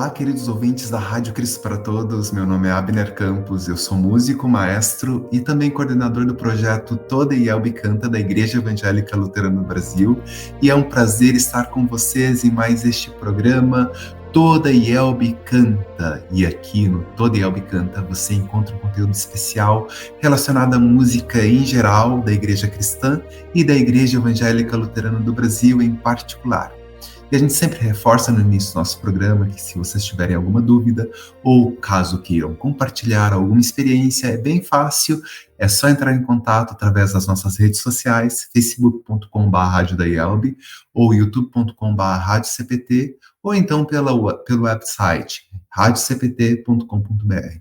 Olá, queridos ouvintes da Rádio Cristo para Todos. Meu nome é Abner Campos, eu sou músico, maestro e também coordenador do projeto Toda IELB Canta da Igreja Evangélica Luterana do Brasil. E é um prazer estar com vocês em mais este programa Toda IELB Canta. E aqui no Toda IELB Canta você encontra um conteúdo especial relacionado à música em geral da Igreja Cristã e da Igreja Evangélica Luterana do Brasil em particular. E a gente sempre reforça no início do nosso programa que se vocês tiverem alguma dúvida ou caso queiram compartilhar alguma experiência, é bem fácil, é só entrar em contato através das nossas redes sociais, facebook.com/radiodaielb ou youtube.com/radiocpt ou então pelo website radiocpt.com.br.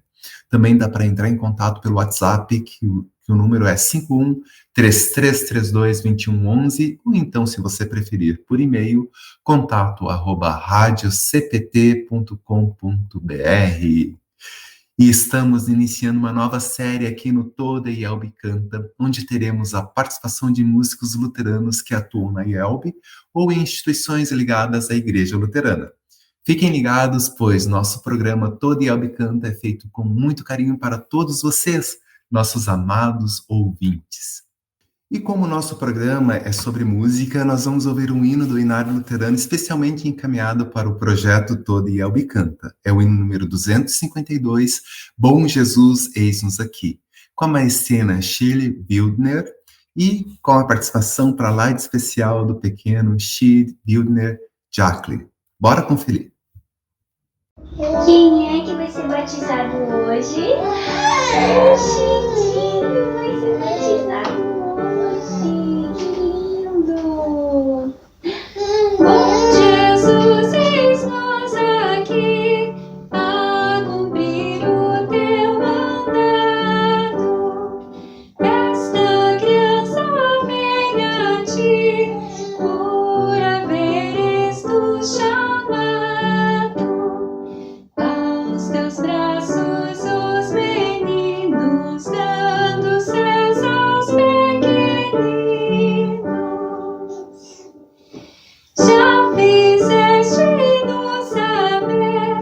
Também dá para entrar em contato pelo WhatsApp, que o número é 51-3332-2111, ou então, se você preferir, por e-mail, contato@radiocpt.com.br. E estamos iniciando uma nova série aqui no Toda IELB Canta, onde teremos a participação de músicos luteranos que atuam na IELB ou em instituições ligadas à Igreja Luterana. Fiquem ligados, pois nosso programa Toda IELB Canta é feito com muito carinho para todos vocês, nossos amados ouvintes. E como o nosso programa é sobre música, nós vamos ouvir um hino do Inário Luterano especialmente encaminhado para o projeto Toda IELB Canta. É o hino número 252, Bom Jesus, Eis-nos Aqui, com a maestra Shirley Wildner e com a participação para lá de especial do pequeno Shirley Wildner Jackley. Bora conferir. Quem é que vai ser batizado hoje? O Xindinho vai ser batizado hoje. Que lindo! Bom Jesus, eis-nos aqui a cumprir o teu mandado. Esta criança vem a ti por haveres tu chamado. Aos teus braços os meninos, dando céus aos pequeninos. Já fizeste-nos saber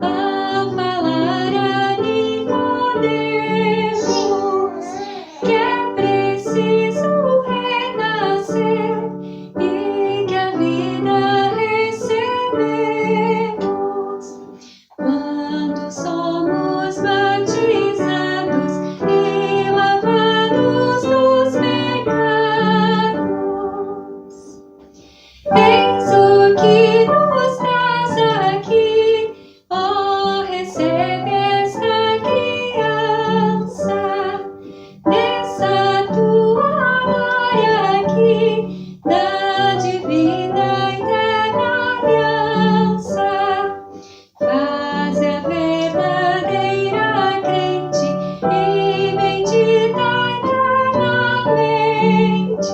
a falar a Nicodemos que é preciso renascer e que a vida recebemos quando somos batizados e lavados dos pecados. Eis o que nos traz aqui, ó, recebe esta criança, nessa tua glória aqui, da divina eterna aliança. Faze a verdadeira crente e bendita eternamente.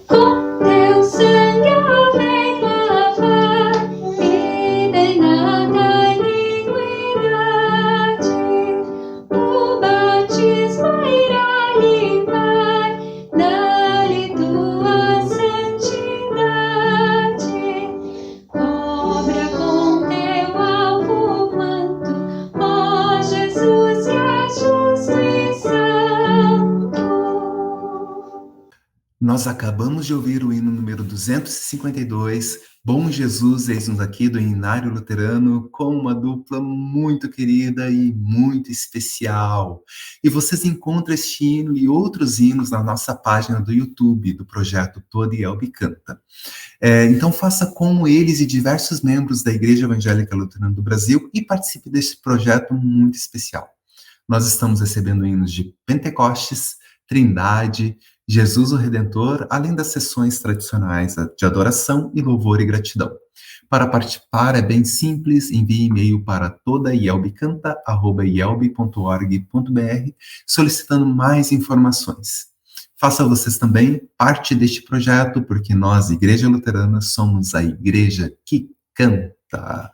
Com teu sangue a vem lavar e de nada iniquidade. O batismo irá limpar, dá-lhe tua santidade. Cobra com teu alvo manto, ó Jesus, que és justo e santo. Nós acabamos de ouvir o hino número 252, Bom Jesus, Eis-nos Aqui, do Inário Luterano, com uma dupla muito querida e muito especial. E vocês encontram este hino e outros hinos na nossa página do YouTube, do projeto Toda IELB Canta. Então faça como eles e diversos membros da Igreja Evangélica Luterana do Brasil e participe deste projeto muito especial. Nós estamos recebendo hinos de Pentecostes, Trindade, Jesus o Redentor, além das sessões tradicionais de adoração e louvor e gratidão. Para participar é bem simples, envie e-mail para todaielbcanta@ielb.org.br solicitando mais informações. Faça vocês também parte deste projeto, porque nós, Igreja Luterana, somos a igreja que canta.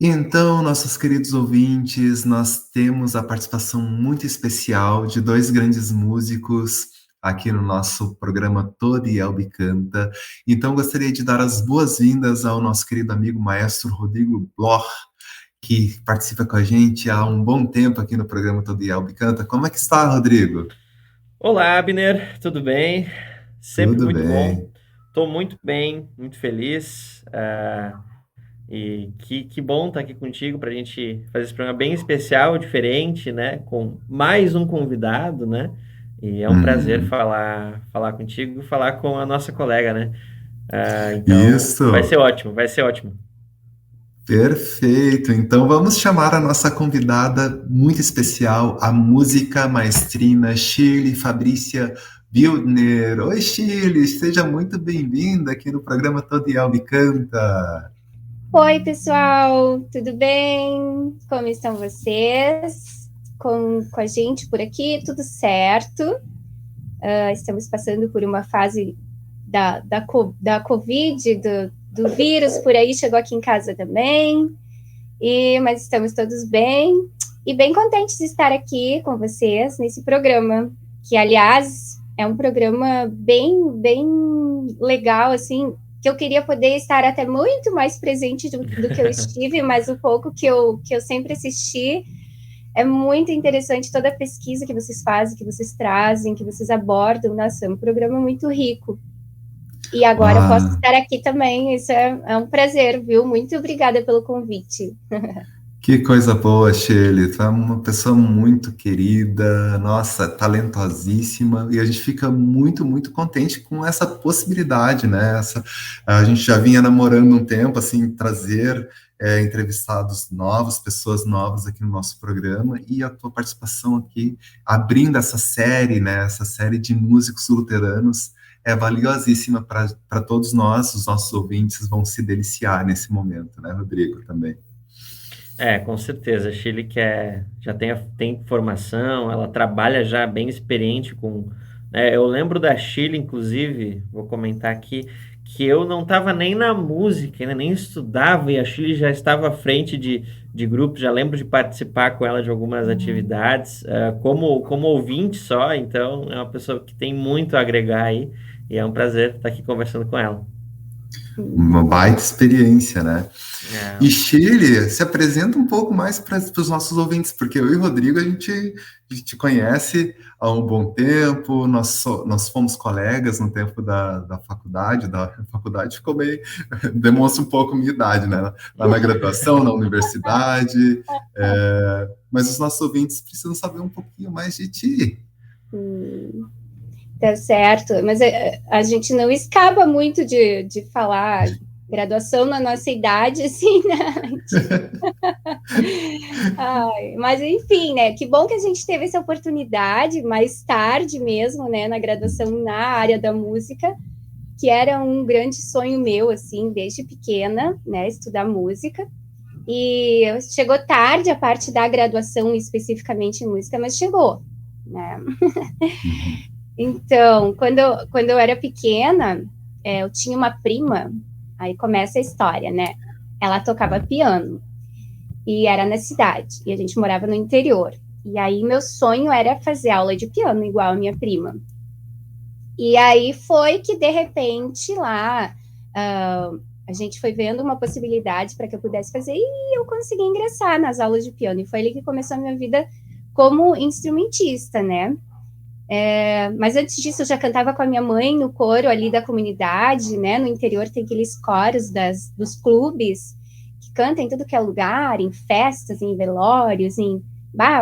Então, nossos queridos ouvintes, nós temos a participação muito especial de dois grandes músicos aqui no nosso programa Todo e Elbe Canta. Então, gostaria de dar as boas-vindas ao nosso querido amigo maestro Rodrigo Bloch, que participa com a gente há um bom tempo aqui no programa Todo e Elbe Canta. Como é que está, Rodrigo? Olá, Abner, tudo bem? Sempre Tudo muito bom. bem. Estou muito bem, muito feliz. E que bom estar aqui contigo para a gente fazer esse programa bem especial, diferente, né? Com mais um convidado, né? E é um prazer Uhum. falar contigo e falar com a nossa colega, né? Então, vai ser Isso. ótimo, vai ser ótimo. Perfeito. Então vamos chamar a nossa convidada muito especial, a música maestrina Shirley Fabrícia Bildner. Oi, Shirley, seja muito bem-vinda aqui no programa Todo Elbe Canta. Oi, pessoal, tudo bem? Como estão vocês? Com a gente por aqui, tudo certo. Estamos passando por uma fase da Covid, do vírus por aí, chegou aqui em casa também, mas estamos todos bem e bem contentes de estar aqui com vocês nesse programa, que, aliás, é um programa bem legal, assim, que eu queria poder estar até muito mais presente do que eu estive, mas o pouco que eu sempre assisti é muito interessante toda a pesquisa que vocês fazem, que vocês trazem, que vocês abordam. Nossa, é um programa muito rico. E agora eu posso estar aqui também, isso é um prazer, viu? Muito obrigada pelo convite. Que coisa boa, Shirley. Tu é uma pessoa muito querida, nossa, talentosíssima, e a gente fica muito contente com essa possibilidade, né? A gente já vinha namorando um tempo, assim, trazer entrevistados novos, pessoas novas aqui no nosso programa, e a tua participação aqui, abrindo essa série, né? Essa série de músicos luteranos, é valiosíssima para todos nós, os nossos ouvintes vão se deliciar nesse momento, né, Rodrigo, também. Com certeza. A Shirley já tem formação, ela trabalha já bem experiente com. Eu lembro da Shirley, inclusive, vou comentar aqui, que eu não estava nem na música, né, nem estudava, e a Shirley já estava à frente de grupos, já lembro de participar com ela de algumas atividades, como ouvinte só, então é uma pessoa que tem muito a agregar aí, e é um prazer estar aqui conversando com ela. Uma baita experiência, né? E Shirley, se apresenta um pouco mais para os nossos ouvintes, porque eu e o Rodrigo, a gente conhece há um bom tempo, nós fomos colegas no tempo da faculdade ficou meio, demonstra um pouco a minha idade, né? Lá na graduação, na universidade, mas os nossos ouvintes precisam saber um pouquinho mais de ti. Tá certo, mas a gente não escapa muito de falar graduação na nossa idade, assim, né? Mas enfim, né? Que bom que a gente teve essa oportunidade mais tarde mesmo, né? Na graduação na área da música, que era um grande sonho meu, assim, desde pequena, né? Estudar música. E chegou tarde a parte da graduação, especificamente em música, mas chegou, né? Então, quando eu era pequena, eu tinha uma prima, aí começa a história, né? Ela tocava piano, e era na cidade, e a gente morava no interior. E aí meu sonho era fazer aula de piano, igual a minha prima. E aí foi que, de repente, lá, a gente foi vendo uma possibilidade para que eu pudesse fazer, e eu consegui ingressar nas aulas de piano. E foi ali que começou a minha vida como instrumentista, né? Mas antes disso eu já cantava com a minha mãe no coro ali da comunidade, né? No interior tem aqueles coros dos clubes que cantam em tudo que é lugar, em festas, em velórios,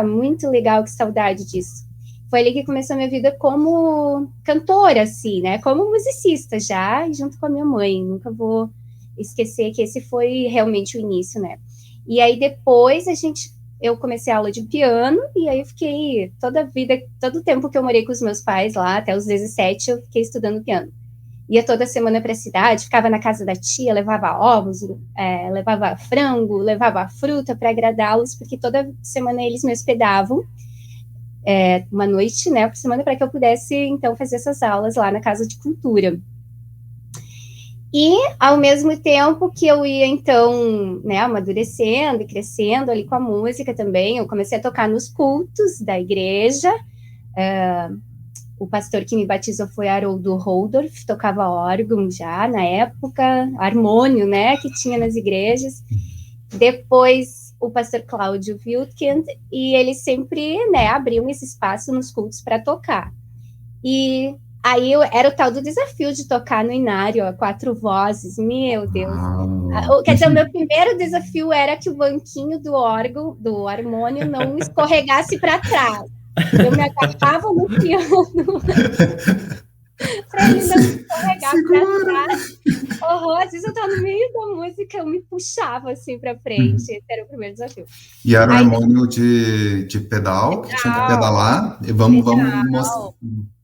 muito legal, que saudade disso. Foi ali que começou a minha vida como cantora, assim, né? Como musicista já, junto com a minha mãe. Nunca vou esquecer que esse foi realmente o início, né? E aí depois eu comecei a aula de piano, e aí eu fiquei toda a vida, todo o tempo que eu morei com os meus pais lá, até os 17, eu fiquei estudando piano. Ia toda semana para a cidade, ficava na casa da tia, levava ovos, levava frango, levava fruta para agradá-los, porque toda semana eles me hospedavam, uma noite, né, por semana, para que eu pudesse, então, fazer essas aulas lá na Casa de Cultura. E, ao mesmo tempo que eu ia, então, né, amadurecendo e crescendo ali com a música também, eu comecei a tocar nos cultos da igreja. O pastor que me batizou foi Haroldo Holdorf, tocava órgão já na época, harmônio, né, que tinha nas igrejas. Depois, o pastor Cláudio Wiltkind, e eles sempre, né, abriam esse espaço nos cultos para tocar. E aí era o tal do desafio de tocar no Inário, a 4 vozes, meu Deus. Quer dizer, o meu primeiro desafio era que o banquinho do órgão, do harmônio, não escorregasse para trás. Eu me agarrava no piano para ele não escorregar para trás. Às vezes eu estava no meio da música, eu me puxava assim para frente. Esse era o primeiro desafio. E era um harmônio de pedal, que tinha que pedalar. E vamos mostrar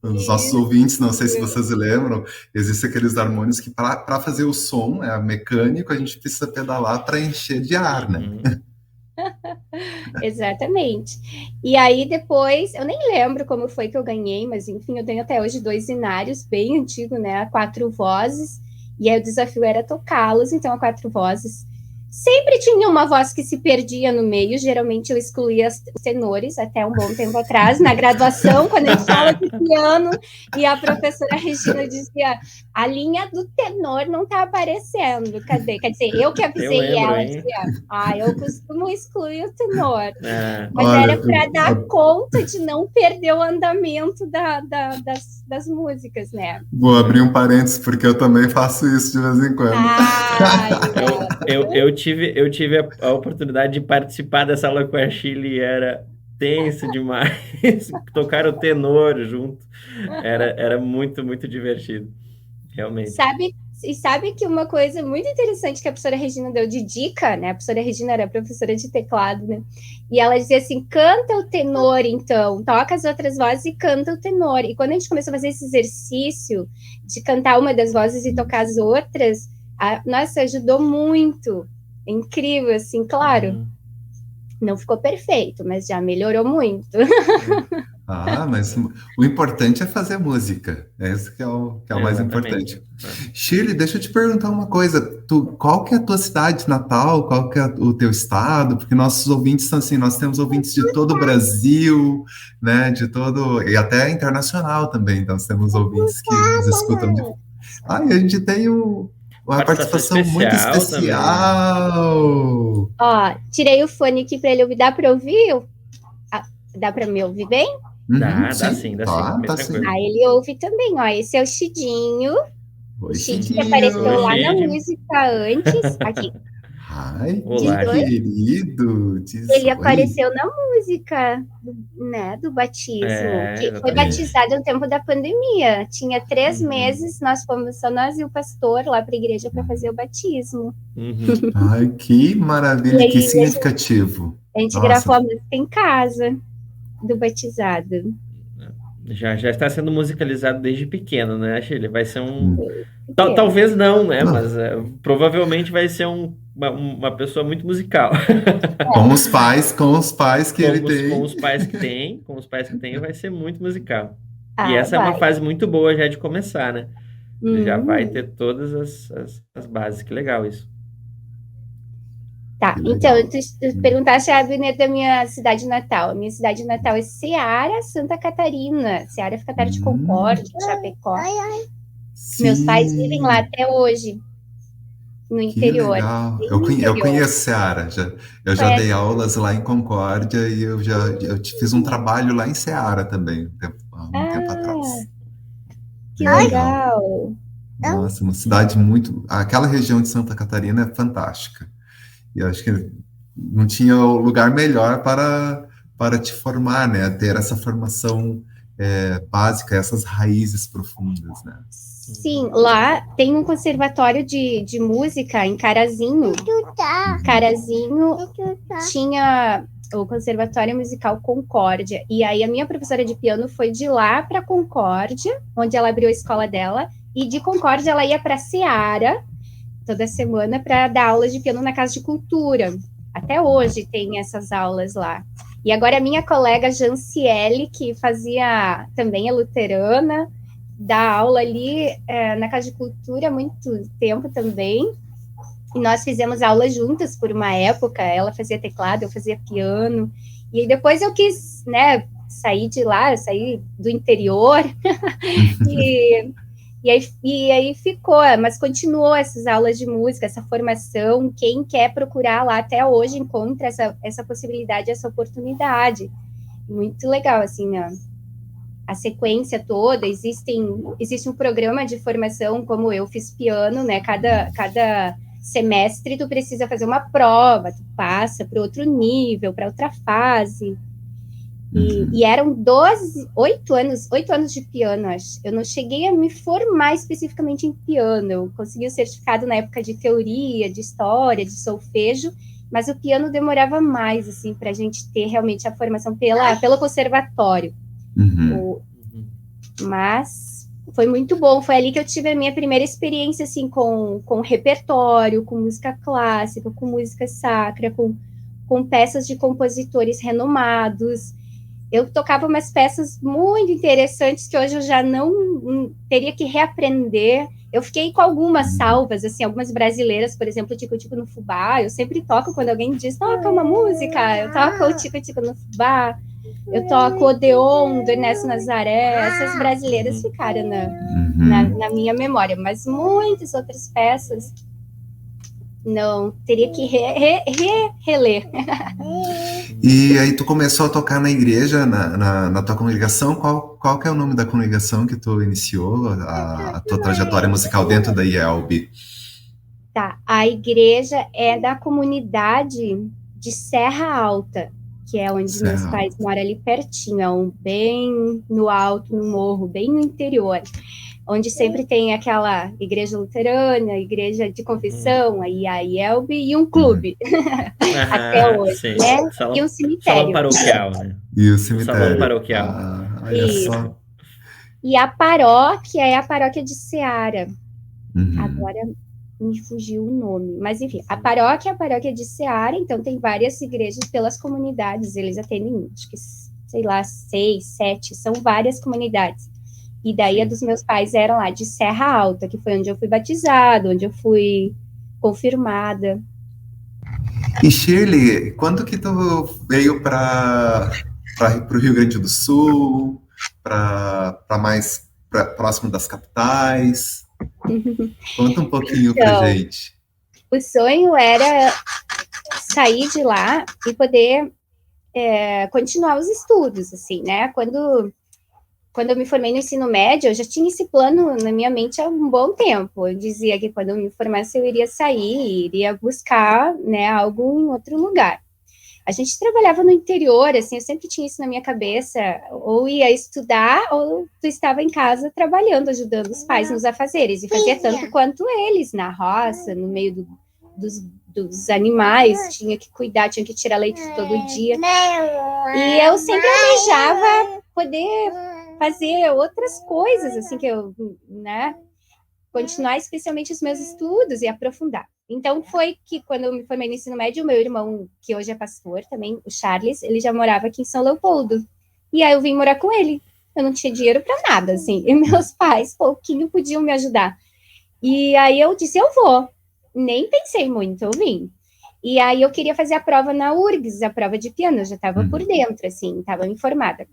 os nossos ouvintes, não sei se vocês lembram, existem aqueles harmônios que para fazer o som, mecânico, a gente precisa pedalar para encher de ar, né? Exatamente. E aí depois, eu nem lembro como foi que eu ganhei, mas enfim, eu tenho até hoje 2 inários, bem antigo, né, a 4 vozes, e aí o desafio era tocá-los, então a 4 vozes. Sempre tinha uma voz que se perdia no meio, geralmente eu excluía os tenores, até um bom tempo atrás, na graduação, quando a gente fala de piano, e a professora Regina dizia, a linha do tenor não está aparecendo, cadê? Quer dizer, eu que avisei ela, dizia, eu costumo excluir o tenor, mas era para dar conta de não perder o andamento das músicas, né? Vou abrir um parênteses, porque eu também faço isso de vez em quando. Eu tive a oportunidade de participar dessa aula com a Chile, era tenso demais. Tocar o tenor junto era muito, muito divertido, realmente. Sabe que uma coisa muito interessante que a professora Regina deu de dica, né? A professora Regina era professora de teclado, né? E ela dizia assim, canta o tenor, então, toca as outras vozes e canta o tenor. E quando a gente começou a fazer esse exercício de cantar uma das vozes e tocar as outras, nossa, ajudou muito. É incrível, assim, claro. Não ficou perfeito, mas já melhorou muito. Mas o importante é fazer música. Esse que é o mais importante. Shirley, deixa eu te perguntar uma coisa. Qual que é a tua cidade natal? Qual que é o teu estado? Porque nossos ouvintes são assim, nós temos ouvintes de todo o Brasil, né? De todo... E até internacional também. Então, nós temos ouvintes que nos escutam. E a gente tem uma participação muito especial. Tirei o fone aqui para ele ouvir. Dá para ouvir? Dá para me ouvir bem? Dá sim. Tá sim. Ele ouve também, esse é o Chidinho. Oi, o Chid que apareceu lá na música antes. Aqui. Ai, olá, querido. Ele apareceu na música, né, do batismo. Que foi batizado no tempo da pandemia. Tinha 3 meses, nós fomos só nós e o pastor lá para a igreja para fazer o batismo. Ai, que maravilha, que significativo. A gente gravou a música em casa do batizado. Já está sendo musicalizado desde pequeno, né, Shirley? Vai ser talvez não, né? Mas provavelmente vai ser uma pessoa muito musical. Com os pais que ele tem. Com os pais que tem, vai ser muito musical. E essa é uma fase muito boa já de começar, né? Já vai ter todas as bases. Que legal isso. Tá, então, tu perguntaste a Abner da minha cidade natal. A minha cidade natal é Ceará, Santa Catarina. Ceará fica perto de Concórdia, Chapecó. Meus pais vivem lá até hoje, no interior. Legal. Eu conheço Ceará. Eu já dei aulas lá em Concórdia e eu fiz um trabalho lá em Ceará também, há um tempo atrás. Que legal. Nossa, uma cidade muito... Aquela região de Santa Catarina é fantástica. E eu acho que não tinha lugar melhor para te formar, né? Ter essa formação básica, essas raízes profundas, né? Sim, lá tem um conservatório de música em Carazinho. Carazinho tinha o Conservatório Musical Concórdia. E aí a minha professora de piano foi de lá para Concórdia, onde ela abriu a escola dela. E de Concórdia ela ia para Ceará toda semana para dar aulas de piano na Casa de Cultura. Até hoje tem essas aulas lá. E agora a minha colega Janciele, que também é luterana, dar aula ali na Casa de Cultura há muito tempo também, e nós fizemos aula juntas por uma época, ela fazia teclado, eu fazia piano, e aí depois eu quis, né, sair de lá, sair do interior, e aí ficou, mas continuou essas aulas de música, essa formação, quem quer procurar lá até hoje encontra essa possibilidade, essa oportunidade. Muito legal, assim, né? A sequência toda, existe um programa de formação, como eu fiz piano, né, cada semestre tu precisa fazer uma prova, tu passa para outro nível, para outra fase, e eram 8 anos de piano, acho. Eu não cheguei a me formar especificamente em piano, eu consegui o certificado na época de teoria, de história, de solfejo, mas o piano demorava mais, assim, para a gente ter realmente a formação pelo conservatório. Mas foi muito bom, foi ali que eu tive a minha primeira experiência, assim, com repertório, com música clássica, com música sacra, com peças de compositores renomados. Eu tocava umas peças muito interessantes que hoje eu já não teria que reaprender. Eu fiquei com algumas salvas, assim, algumas brasileiras, por exemplo, Tico Tico no Fubá. Eu sempre toco quando alguém diz, toca uma música, eu toco o Tico Tico no Fubá. Eu toco o Odeon, do Ernesto Nazaré. Essas brasileiras ficaram na minha memória, mas muitas outras peças não, teria que reler. E aí tu começou a tocar na igreja, na tua congregação. Qual que é o nome da congregação que tu iniciou a tua trajetória musical dentro da IELB? Tá, a igreja é da comunidade de Serra Alta, que é onde meus pais moram ali pertinho, é bem no alto, no morro, bem no interior, onde sempre tem aquela igreja luterana, igreja de confissão, aí a IELB e um clube, até hoje, sim, né? E um cemitério. Salão paroquial, né? E o cemitério. Salão paroquial. Olha só. E a paróquia é a paróquia de Ceará. Agora me fugiu o nome, mas enfim, a paróquia é a paróquia de Ceará, então tem várias igrejas pelas comunidades, eles atendem, acho que, sei lá, 6, 7, são várias comunidades. E daí a dos meus pais era lá de Serra Alta, que foi onde eu fui batizada, onde eu fui confirmada. E Shirley, quando que tu veio para o Rio Grande do Sul, para mais próximo das capitais? Conta um pouquinho pra gente. O sonho era sair de lá e poder continuar os estudos, assim, né? Quando eu me formei no ensino médio, eu já tinha esse plano na minha mente há um bom tempo. Eu dizia que quando eu me formasse, eu iria sair, iria buscar, né, algo em outro lugar. A gente trabalhava no interior, assim, eu sempre tinha isso na minha cabeça, ou ia estudar, ou tu estava em casa trabalhando, ajudando os pais nos afazeres, e fazia tanto quanto eles, na roça, no meio dos animais, tinha que cuidar, tinha que tirar leite todo dia. E eu sempre almejava poder fazer outras coisas, assim, que eu, né, continuar especialmente os meus estudos e aprofundar. Então, foi que quando eu me formei no ensino médio, o meu irmão, que hoje é pastor também, o Charles, ele já morava aqui em São Leopoldo. E aí eu vim morar com ele. Eu não tinha dinheiro para nada, assim. E meus pais, pouquinho, podiam me ajudar. E aí eu disse, eu vou. Nem pensei muito, eu vim. E aí eu queria fazer a prova na URGS, a prova de piano. Eu já estava por dentro, assim, estava informada.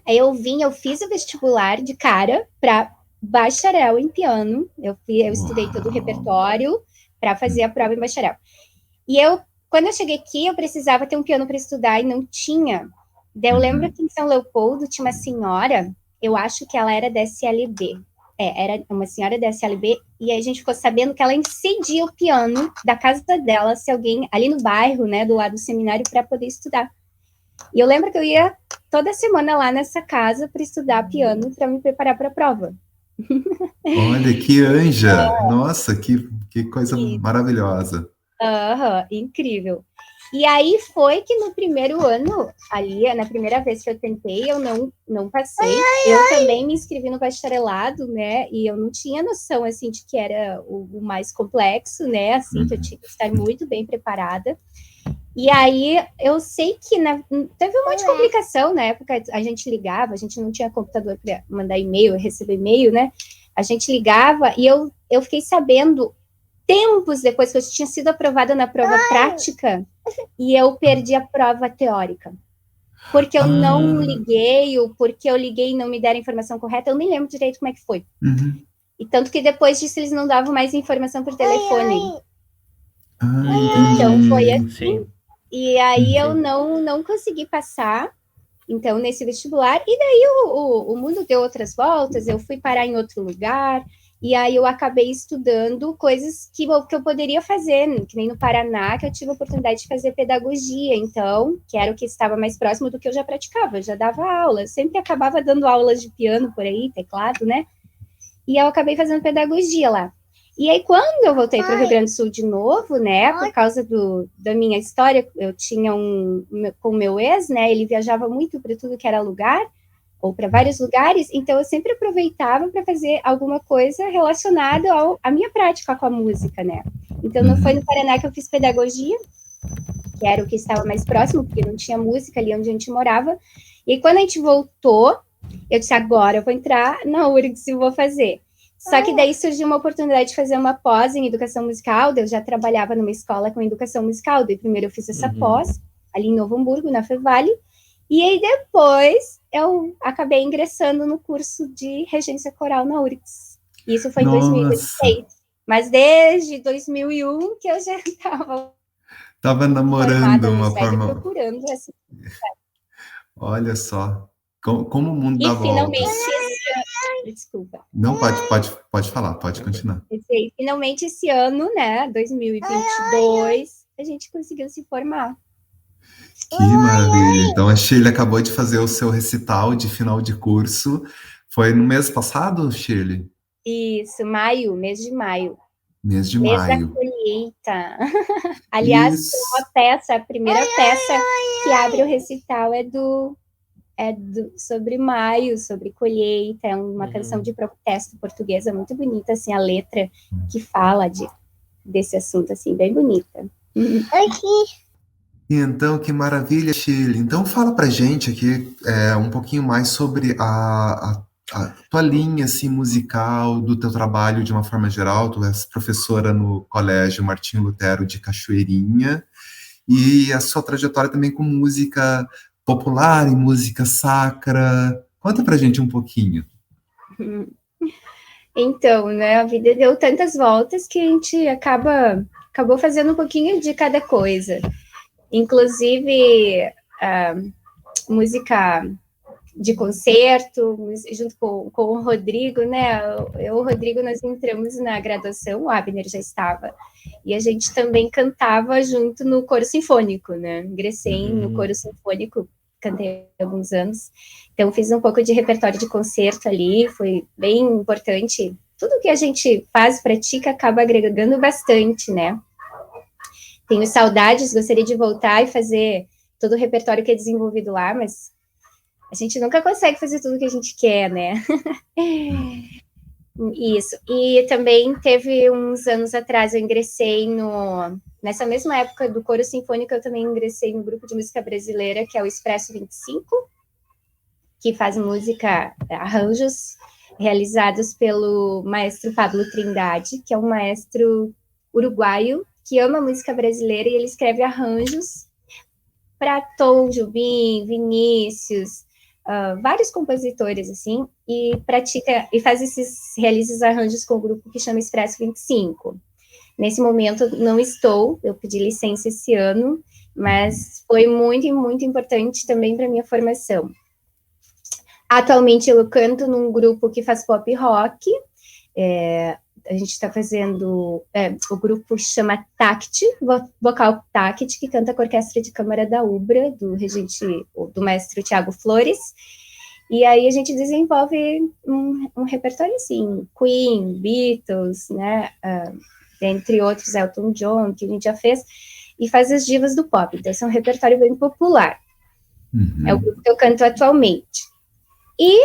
Aí eu vim, eu fiz o vestibular de cara para bacharel em piano. Eu estudei todo o repertório para fazer a prova em bacharel. E quando eu cheguei aqui, eu precisava ter um piano para estudar e não tinha. Daí eu lembro que em São Leopoldo tinha uma senhora, eu acho que ela era da SLB. Era uma senhora da SLB, e aí a gente ficou sabendo que ela incidia o piano da casa dela, se alguém, ali no bairro, né, do lado do seminário, para poder estudar. E eu lembro que eu ia toda semana lá nessa casa para estudar piano, para me preparar para a prova. Olha, que anja! Nossa, que coisa maravilhosa. Incrível. E aí foi que no primeiro ano, ali, na primeira vez que eu tentei, eu não passei. Eu também me inscrevi no bacharelado, né? E eu não tinha noção, assim, de que era o mais complexo, né? Assim, que eu tinha que estar muito bem preparada. E aí, eu sei que teve um monte de complicação na época, a gente ligava, a gente não tinha computador para mandar e-mail, receber e-mail, né? A gente ligava e eu fiquei sabendo tempos depois que eu tinha sido aprovada na prova prática e eu perdi a prova teórica. Porque eu não liguei, ou porque eu liguei e não me deram a informação correta, eu nem lembro direito como é que foi. Uhum. E tanto que depois disso eles não davam mais informação por telefone. Então foi assim. Sim. E aí eu não consegui passar, então, nesse vestibular. E daí o mundo deu outras voltas, eu fui parar em outro lugar. E aí eu acabei estudando coisas que eu poderia fazer, que nem no Paraná, que eu tive a oportunidade de fazer pedagogia, então, que era o que estava mais próximo do que eu já praticava, eu já dava aula, eu sempre acabava dando aulas de piano por aí, teclado, né? E eu acabei fazendo pedagogia lá. E aí, quando eu voltei para o Rio Grande do Sul de novo, né, por causa da minha história, eu tinha com o meu ex, né, ele viajava muito para tudo que era lugar, ou para vários lugares, então eu sempre aproveitava para fazer alguma coisa relacionada à minha prática com a música, né. Então, não foi no Paraná que eu fiz pedagogia, que era o que estava mais próximo, porque não tinha música ali onde a gente morava, e quando a gente voltou, eu disse, agora eu vou entrar na URGS e vou fazer. Só que daí surgiu uma oportunidade de fazer uma pós em educação musical, eu já trabalhava numa escola com educação musical, daí primeiro eu fiz essa pós, ali em Novo Hamburgo, na Fevale, e aí depois eu acabei ingressando no curso de regência coral na URGS. Isso foi em 2016. Mas desde 2001 que eu já estava namorando uma forma... procurando essa... Olha só, como o mundo dá finalmente, voltas. Desculpa. Não, pode falar, pode continuar. Finalmente esse ano, né, 2022, a gente conseguiu se formar. Que maravilha. Então a Shirley acabou de fazer o seu recital de final de curso. Foi no mês passado, Shirley? Isso, mês de maio. Mês de mês maio. Da colheita. Aliás, a primeira peça que abre o recital é sobre maio, sobre colheita, é uma canção de protesto portuguesa muito bonita, assim, a letra que fala desse assunto, assim, bem bonita. Então, que maravilha, Shirley. Então, fala pra gente aqui um pouquinho mais sobre a tua linha, assim, musical, do teu trabalho de uma forma geral. Tu és professora no Colégio Martinho Lutero de Cachoeirinha, e a sua trajetória também com música popular e música sacra. Conta pra gente um pouquinho. Então, né, a vida deu tantas voltas que a gente acabou fazendo um pouquinho de cada coisa. Inclusive, música de concerto, junto com o Rodrigo, né? Eu e o Rodrigo, nós entramos na graduação, o Abner já estava, e a gente também cantava junto no coro sinfônico, né? Ingressei no coro sinfônico, cantei há alguns anos, então fiz um pouco de repertório de concerto ali, foi bem importante. Tudo que a gente faz, pratica, acaba agregando bastante, né? Tenho saudades, gostaria de voltar e fazer todo o repertório que é desenvolvido lá, mas a gente nunca consegue fazer tudo que a gente quer, né? Isso. E também teve uns anos atrás, eu ingressei nessa mesma época do coro sinfônico, eu também ingressei no grupo de música brasileira, que é o Expresso 25, que faz música, arranjos realizados pelo maestro Pablo Trindade, que é um maestro uruguaio, que ama música brasileira, e ele escreve arranjos para Tom Jobim, Vinícius, vários compositores, assim, e realiza esses arranjos com o grupo que chama Expresso 25. Nesse momento, eu pedi licença esse ano, mas foi muito, muito importante também para a minha formação. Atualmente, eu canto num grupo que faz pop rock, a gente está fazendo, o grupo chama Tact, Vocal Tact, que canta com a Orquestra de Câmara da UBRA, do maestro Tiago Flores, e aí a gente desenvolve um repertório assim, Queen, Beatles, né, entre outros, Elton John, que a gente já fez, e faz as divas do pop, então esse é um repertório bem popular. É o grupo que eu canto atualmente. E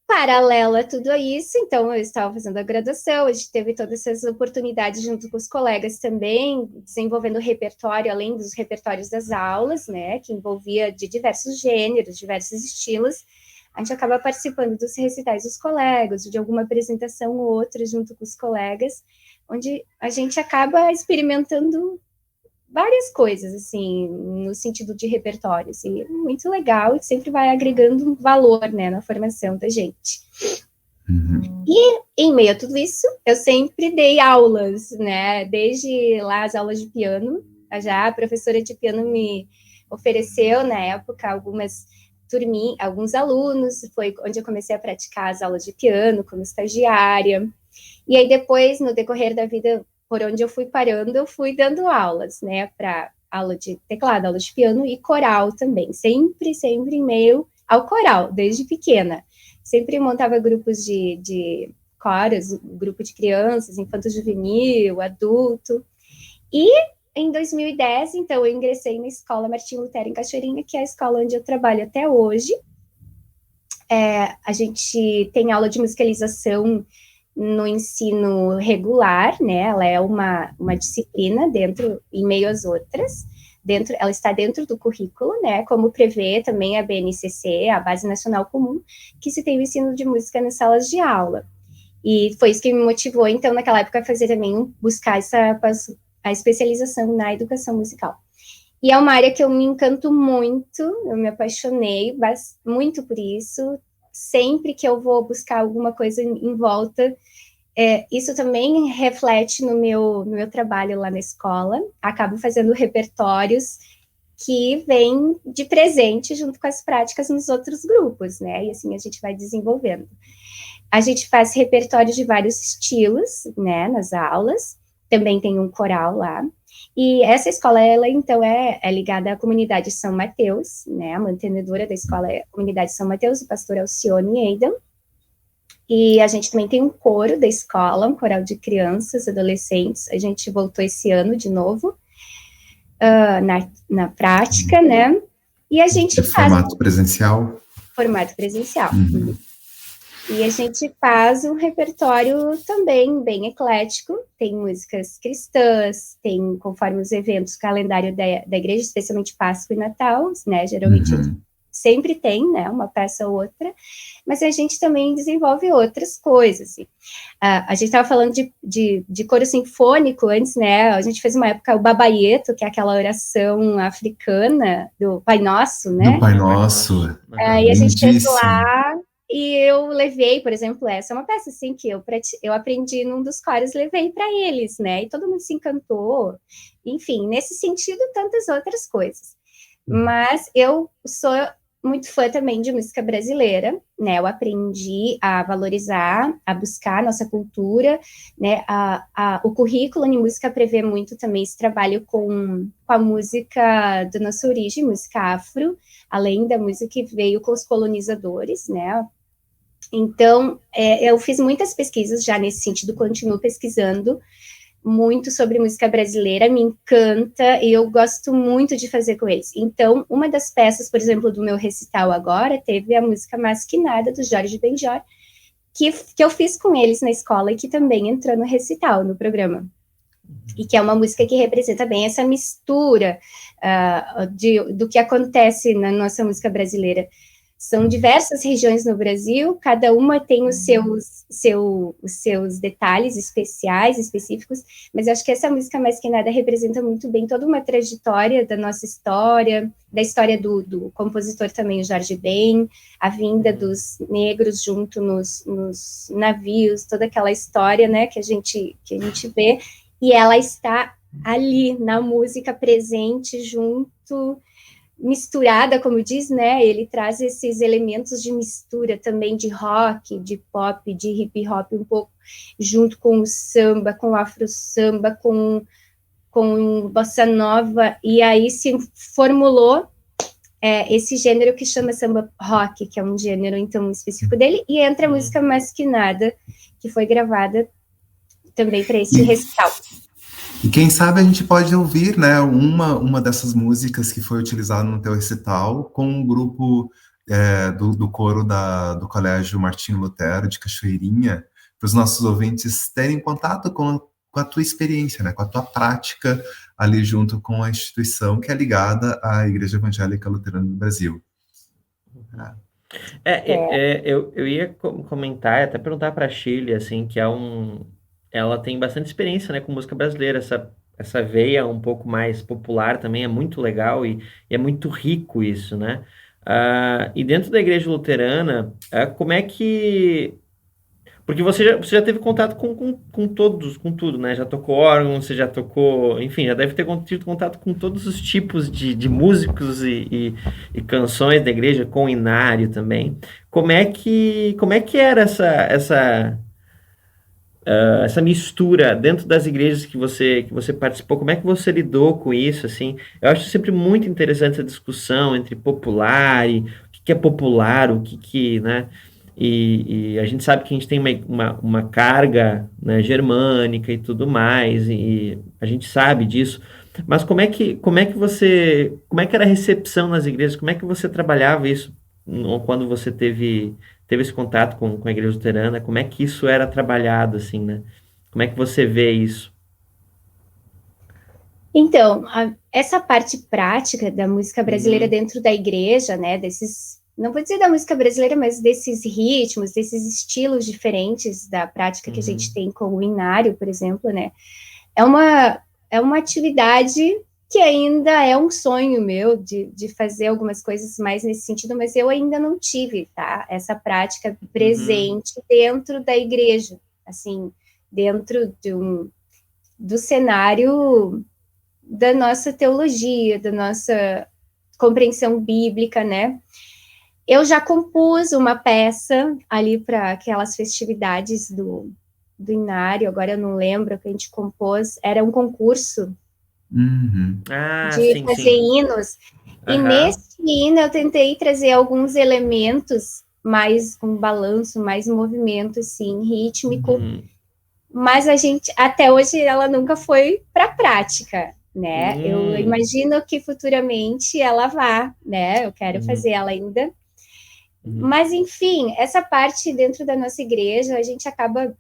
Paralelo a tudo isso, então eu estava fazendo a graduação, a gente teve todas essas oportunidades junto com os colegas também, desenvolvendo repertório, além dos repertórios das aulas, né, que envolvia de diversos gêneros, diversos estilos. A gente acaba participando dos recitais dos colegas, de alguma apresentação ou outra junto com os colegas, onde a gente acaba experimentando várias coisas, assim, no sentido de repertório, assim, muito legal e sempre vai agregando valor, né, na formação da gente. Uhum. E, em meio a tudo isso, eu sempre dei aulas, né, desde lá as aulas de piano, já a professora de piano me ofereceu, na época, alguns alunos, foi onde eu comecei a praticar as aulas de piano como estagiária, e aí depois, no decorrer da vida, por onde eu fui parando, eu fui dando aulas, né, para aula de teclado, aula de piano e coral também, sempre em meio ao coral, desde pequena. Sempre montava grupos de coros, grupo de crianças, infanto-juvenil, adulto. E em 2010, então, eu ingressei na Escola Martim Lutero em Cachoeirinha, que é a escola onde eu trabalho até hoje. A gente tem aula de musicalização no ensino regular, né? Ela é uma disciplina em meio às outras. Ela está dentro do currículo, né? Como prevê também a BNCC, a Base Nacional Comum, que se tem o ensino de música nas salas de aula. E foi isso que me motivou, então, naquela época, a fazer também, buscar a especialização na educação musical. E é uma área que eu me encanto muito, eu me apaixonei muito por isso. Sempre que eu vou buscar alguma coisa em volta, isso também reflete no meu trabalho lá na escola. Acabo fazendo repertórios que vêm de presente junto com as práticas nos outros grupos, né? E assim a gente vai desenvolvendo. A gente faz repertório de vários estilos, né, nas aulas. Também tem um coral lá. E essa escola, ela, então, é ligada à comunidade São Mateus, né? A mantenedora da escola é a comunidade São Mateus, o pastor Alcione Eidan. E a gente também tem um coro da escola, um coral de crianças, adolescentes. A gente voltou esse ano de novo, na prática, né? E a gente faz... Formato presencial? Formato presencial. Uhum. E a gente faz um repertório também bem eclético, tem músicas cristãs, tem, conforme os eventos, o calendário da igreja, especialmente Páscoa e Natal, né, geralmente sempre tem, né, uma peça ou outra, mas a gente também desenvolve outras coisas, assim. A gente estava falando de coro sinfônico antes, né, a gente fez uma época o Babaieto, que é aquela oração africana do Pai Nosso, né? Do Pai Nosso. E a gente fez lá... E eu levei, por exemplo, essa é uma peça assim que eu aprendi num dos coros, levei para eles, né? E todo mundo se encantou. Enfim, nesse sentido, tantas outras coisas. Mas eu sou muito fã também de música brasileira, né? Eu aprendi a valorizar, a buscar a nossa cultura, né? O currículo em música prevê muito também esse trabalho com a música da nossa origem, música afro, além da música que veio com os colonizadores, né? Então, eu fiz muitas pesquisas já nesse sentido, continuo pesquisando muito sobre música brasileira, me encanta, e eu gosto muito de fazer com eles. Então, uma das peças, por exemplo, do meu recital agora, teve a música Mais Que Nada, do Jorge Benjor, que eu fiz com eles na escola e que também entrou no recital, no programa. E que é uma música que representa bem essa mistura do que acontece na nossa música brasileira. São diversas regiões no Brasil, cada uma tem os seus detalhes especiais, específicos, mas eu acho que essa música Mais Que Nada representa muito bem toda uma trajetória da nossa história, da história do compositor também, o Jorge Ben, a vinda dos negros junto nos navios, toda aquela história, né, que a gente vê, e ela está ali na música presente junto, misturada, como diz, né, ele traz esses elementos de mistura também de rock, de pop, de hip hop um pouco, junto com o samba, com o afro samba, com bossa nova, e aí se formulou esse gênero que chama samba rock, que é um gênero, então, específico dele, e entra a música Mais Que Nada, que foi gravada também para esse recital. E quem sabe a gente pode ouvir, né, uma dessas músicas que foi utilizada no teu recital com um grupo do coro do Colégio Martinho Lutero, de Cachoeirinha, para os nossos ouvintes terem contato com a tua experiência, né, com a tua prática ali junto com a instituição que é ligada à Igreja Evangélica Luterana do Brasil. Eu ia comentar, até perguntar para a Shirley, assim, que ela tem bastante experiência, né, com música brasileira, essa veia um pouco mais popular também é muito legal e é muito rico isso, né? E dentro da Igreja Luterana, como é que... Porque você já teve contato com todos, com tudo, né? Já tocou órgão, você já tocou... Enfim, já deve ter tido contato com todos os tipos de músicos e canções da igreja, com inário também. Como é que era essa mistura dentro das igrejas que você participou? Como é que você lidou com isso, assim? Eu acho sempre muito interessante essa discussão entre popular e o que é popular, né? E a gente sabe que a gente tem uma carga, né, germânica e tudo mais, e a gente sabe disso. Mas como é que era a recepção nas igrejas? Como é que você trabalhava isso quando você teve esse contato com a igreja luterana? Como é que isso era trabalhado, assim, né? Como é que você vê isso? Então, essa parte prática da música brasileira dentro da igreja, né, não vou dizer da música brasileira, mas desses ritmos, desses estilos diferentes da prática que a gente tem com o inário, por exemplo, né, é uma atividade que ainda é um sonho meu de fazer algumas coisas mais nesse sentido, mas eu ainda não tive, tá, essa prática presente dentro da igreja, assim, dentro do cenário da nossa teologia, da nossa compreensão bíblica, né? Eu já compus uma peça ali para aquelas festividades do inário, agora eu não lembro o que a gente compôs, era um concurso de fazer hinos, e nesse hino eu tentei trazer alguns elementos mais com balanço, mais movimento, assim, rítmico, mas até hoje, ela nunca foi para a prática, né? Eu imagino que futuramente ela vá, né? Eu quero fazer ela ainda. Mas, enfim, essa parte dentro da nossa igreja, a gente acaba,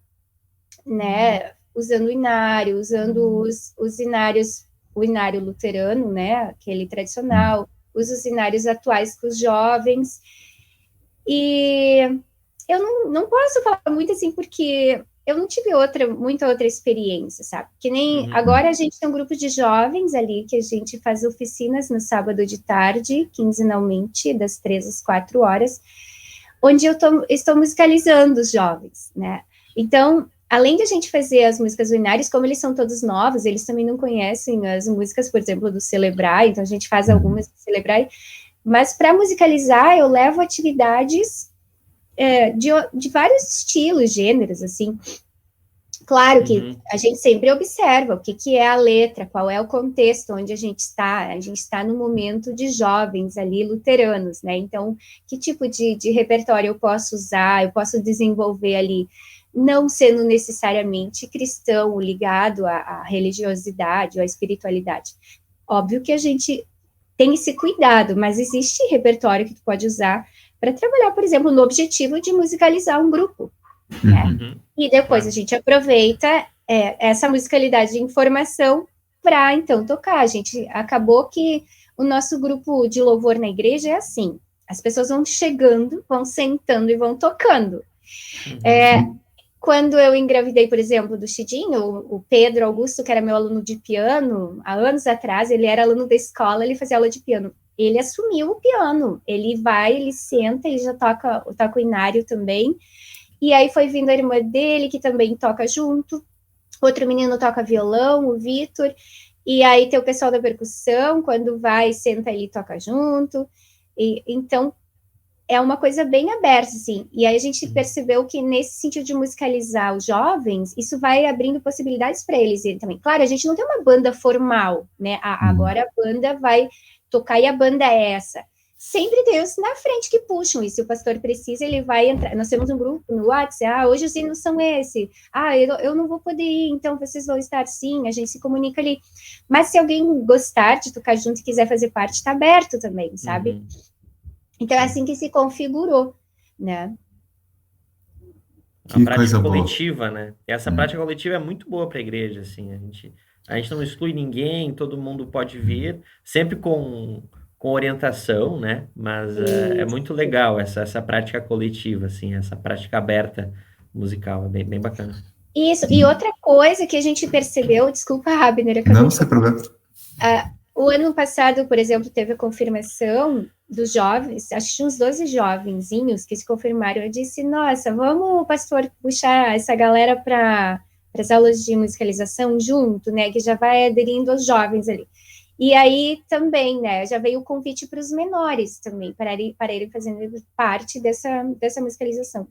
né, usando o inário, usando os inários, o inário luterano, né, aquele tradicional, usa os inários atuais com os jovens. E eu não posso falar muito assim, porque eu não tive muita outra experiência, sabe? Que nem agora a gente tem um grupo de jovens ali, que a gente faz oficinas no sábado de tarde, quinzenalmente, das 3 às 4 horas, onde eu estou musicalizando os jovens, né? Então, além de a gente fazer as músicas do inários, como eles são todos novos, eles também não conhecem as músicas, por exemplo, do Celebrai, então a gente faz algumas do Celebrai, mas para musicalizar, eu levo atividades de vários estilos, gêneros, assim. Claro que a gente sempre observa o que é a letra, qual é o contexto onde a gente está no momento de jovens ali, luteranos, né, então, que tipo de repertório eu posso usar, eu posso desenvolver ali, não sendo necessariamente cristão, ligado à religiosidade ou à espiritualidade. Óbvio que a gente tem esse cuidado, mas existe repertório que tu pode usar para trabalhar, por exemplo, no objetivo de musicalizar um grupo, né? E depois a gente aproveita essa musicalidade de informação para, então, tocar. A gente acabou que o nosso grupo de louvor na igreja é assim, as pessoas vão chegando, vão sentando e vão tocando. Quando eu engravidei, por exemplo, do Chidinho, o Pedro Augusto, que era meu aluno de piano, há anos atrás, ele era aluno da escola, ele fazia aula de piano. Ele assumiu o piano, ele vai, ele senta, ele já toca o inário também, e aí foi vindo a irmã dele, que também toca junto, outro menino toca violão, o Vitor, e aí tem o pessoal da percussão, quando vai, senta ali e toca junto, e então é uma coisa bem aberta, assim, e aí a gente percebeu que nesse sentido de musicalizar os jovens, isso vai abrindo possibilidades para eles também. Claro, a gente não tem uma banda formal, né, agora a banda vai tocar e a banda é essa. Sempre tem os na frente que puxam, e se o pastor precisa, ele vai entrar. Nós temos um grupo no WhatsApp, hoje os hinos são esse, eu não vou poder ir, então vocês vão estar sim, a gente se comunica ali. Mas se alguém gostar de tocar junto e quiser fazer parte, está aberto também, sabe? Então, é assim que se configurou, né? A prática coletiva, né? E essa prática coletiva é muito boa para a igreja, assim. A gente não exclui ninguém, todo mundo pode vir, sempre com orientação, né? Mas é muito legal essa prática coletiva, assim, essa prática aberta musical, é bem bacana. Isso, e outra coisa que a gente percebeu, desculpa, Abner, não, sem problema. O ano passado, por exemplo, teve a confirmação dos jovens, acho que tinha uns 12 jovenzinhos que se confirmaram. Eu disse, nossa, vamos, pastor, puxar essa galera para as aulas de musicalização junto, né, que já vai aderindo aos jovens ali. E aí também, né, já veio o convite para os menores também, para irem fazendo parte dessa musicalização.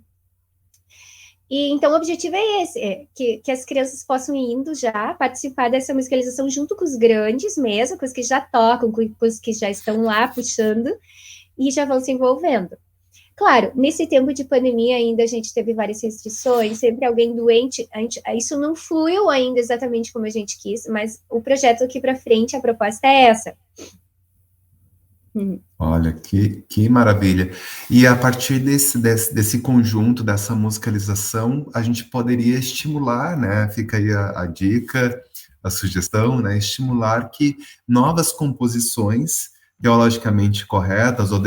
E, então, o objetivo é esse, que as crianças possam ir indo já, participar dessa musicalização junto com os grandes mesmo, com os que já tocam, com os que já estão lá puxando, e já vão se envolvendo. Claro, nesse tempo de pandemia ainda a gente teve várias restrições, sempre alguém doente, isso não fluiu ainda exatamente como a gente quis, mas o projeto aqui para frente, a proposta é essa. Olha, que maravilha. E a partir desse conjunto, dessa musicalização, a gente poderia estimular, né? Fica aí a dica, a sugestão, né? Estimular que novas composições teologicamente corretas ou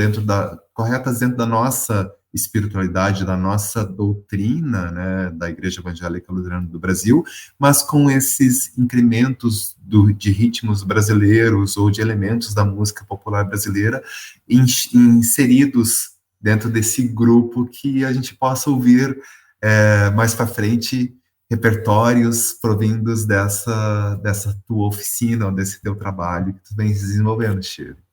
corretas dentro da nossa espiritualidade, da nossa doutrina, né, da Igreja Evangélica Luterana do Brasil, mas com esses incrementos de ritmos brasileiros ou de elementos da música popular brasileira inseridos dentro desse grupo, que a gente possa ouvir mais para frente repertórios provindos dessa tua oficina, desse teu trabalho que tu vem desenvolvendo, Chico.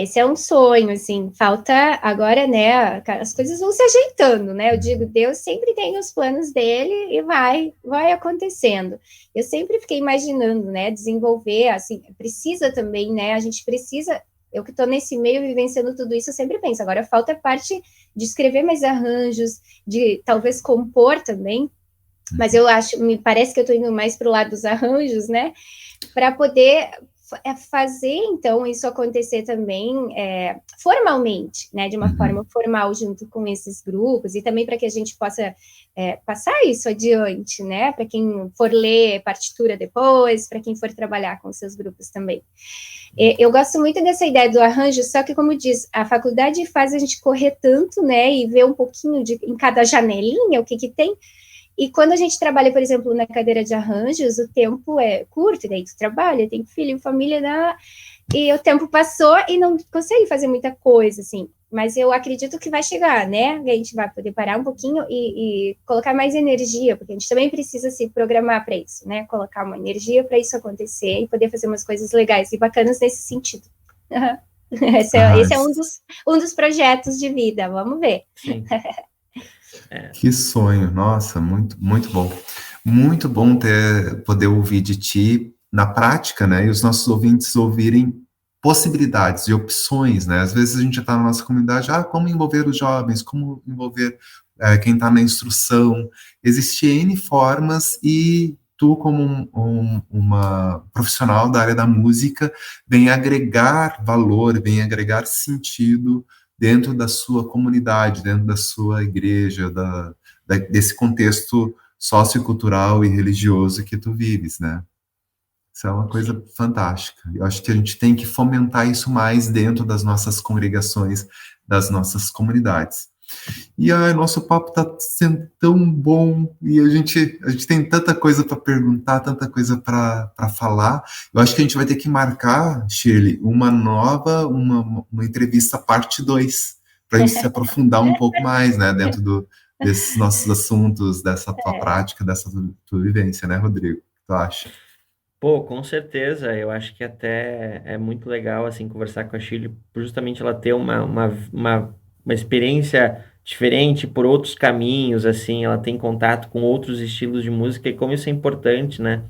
Esse é um sonho, assim, falta agora, né, as coisas vão se ajeitando, né, eu digo, Deus sempre tem os planos dele e vai acontecendo. Eu sempre fiquei imaginando, né, desenvolver, assim, precisa também, né, a gente precisa, eu que estou nesse meio vivenciando tudo isso, eu sempre penso, agora falta a parte de escrever mais arranjos, de talvez compor também, mas me parece que eu estou indo mais para o lado dos arranjos, né, para poder fazer, então, isso acontecer também formalmente, né, de uma forma formal junto com esses grupos, e também para que a gente possa passar isso adiante, né, para quem for ler partitura depois, para quem for trabalhar com seus grupos também. Eu gosto muito dessa ideia do arranjo, só que, como diz, a faculdade faz a gente correr tanto, né, e ver um pouquinho em cada janelinha o que tem. E quando a gente trabalha, por exemplo, na cadeira de arranjos, o tempo é curto, daí tu trabalha, tem filho, família, e o tempo passou e não consegui fazer muita coisa, assim. Mas eu acredito que vai chegar, né? A gente vai poder parar um pouquinho e colocar mais energia, porque a gente também precisa se programar para isso, né? Colocar uma energia para isso acontecer e poder fazer umas coisas legais e bacanas nesse sentido. Esse é um dos projetos de vida, vamos ver. Sim. Que sonho, nossa, muito, muito bom. Muito bom poder ouvir de ti na prática, né, e os nossos ouvintes ouvirem possibilidades e opções, né, às vezes a gente já está na nossa comunidade, como envolver os jovens, como envolver quem está na instrução, existem N formas e tu, como uma profissional da área da música, vem agregar valor, vem agregar sentido dentro da sua comunidade, dentro da sua igreja, desse contexto sociocultural e religioso que tu vives, né? Isso é uma coisa fantástica. Eu acho que a gente tem que fomentar isso mais dentro das nossas congregações, das nossas comunidades. E nosso papo está sendo tão bom, e a gente tem tanta coisa para perguntar, tanta coisa para falar. Eu acho que a gente vai ter que marcar, Shirley, uma entrevista parte 2, para a gente se aprofundar um pouco mais, né, dentro desses nossos assuntos, dessa tua prática, dessa tua vivência, né, Rodrigo? O que tu acha? Pô, com certeza, eu acho que até é muito legal, assim, conversar com a Shirley, por justamente ela ter uma experiência diferente por outros caminhos, assim, ela tem contato com outros estilos de música, e como isso é importante, né?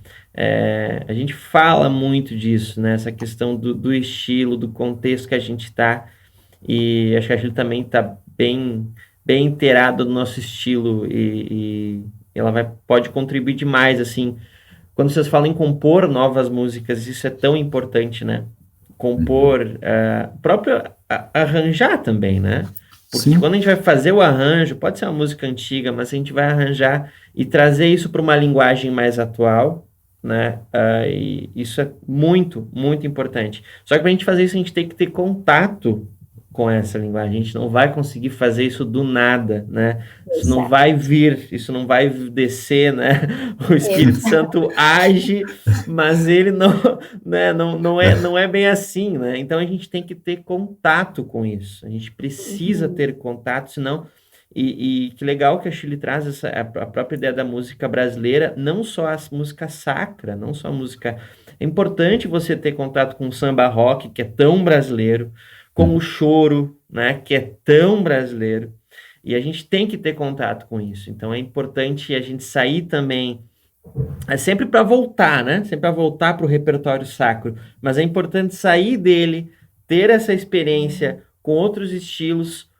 A gente fala muito disso, né? Essa questão do estilo, do contexto que a gente está, e acho que a Shirley também está bem inteirada do nosso estilo, e ela pode contribuir demais, assim. Quando vocês falam em compor novas músicas, isso é tão importante, né? compor, próprio arranjar também, né? Porque Sim. quando a gente vai fazer o arranjo, pode ser uma música antiga, mas a gente vai arranjar e trazer isso para uma linguagem mais atual, né? E isso é muito, muito importante. Só que para a gente fazer isso, a gente tem que ter contato com essa linguagem. A gente não vai conseguir fazer isso do nada, né? Isso não vai vir, isso não vai descer, né? O Espírito Santo age, mas ele não, né? Não é bem assim, né? Então a gente tem que ter contato com isso. A gente precisa ter contato, senão. E que legal que a Shirley traz a própria ideia da música brasileira, não só a música sacra, não só a música. É importante você ter contato com o samba rock, que é tão brasileiro, com o choro, né, que é tão brasileiro, e a gente tem que ter contato com isso. Então é importante a gente sair também, sempre para voltar, né, sempre para voltar para o repertório sacro, mas é importante sair dele, ter essa experiência com outros estilos,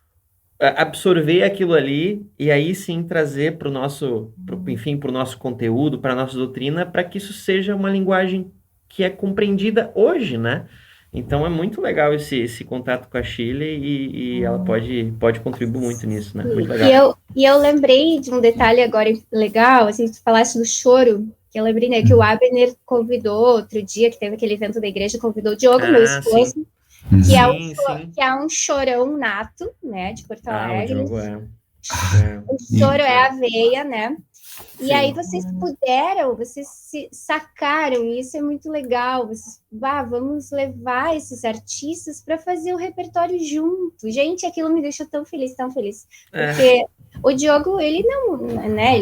absorver aquilo ali, e aí sim trazer para o nosso, enfim, para o nosso conteúdo, para a nossa doutrina, para que isso seja uma linguagem que é compreendida hoje, né? Então é muito legal esse contato com a Shirley e ela pode contribuir muito nisso, né? Muito legal. E eu lembrei de um detalhe agora legal, assim, tu falaste do choro, que eu lembrei, né, que o Abner convidou outro dia, que teve aquele evento da igreja, convidou o Diogo, meu esposo, sim. Que é um chorão nato, né, de Porto Alegre. O Diogo O choro é a veia, né? E aí vocês se sacaram, e isso é muito legal. Vocês, vamos levar esses artistas para fazer o repertório junto. Gente, aquilo me deixou tão feliz, tão feliz. Porque o Diogo, ele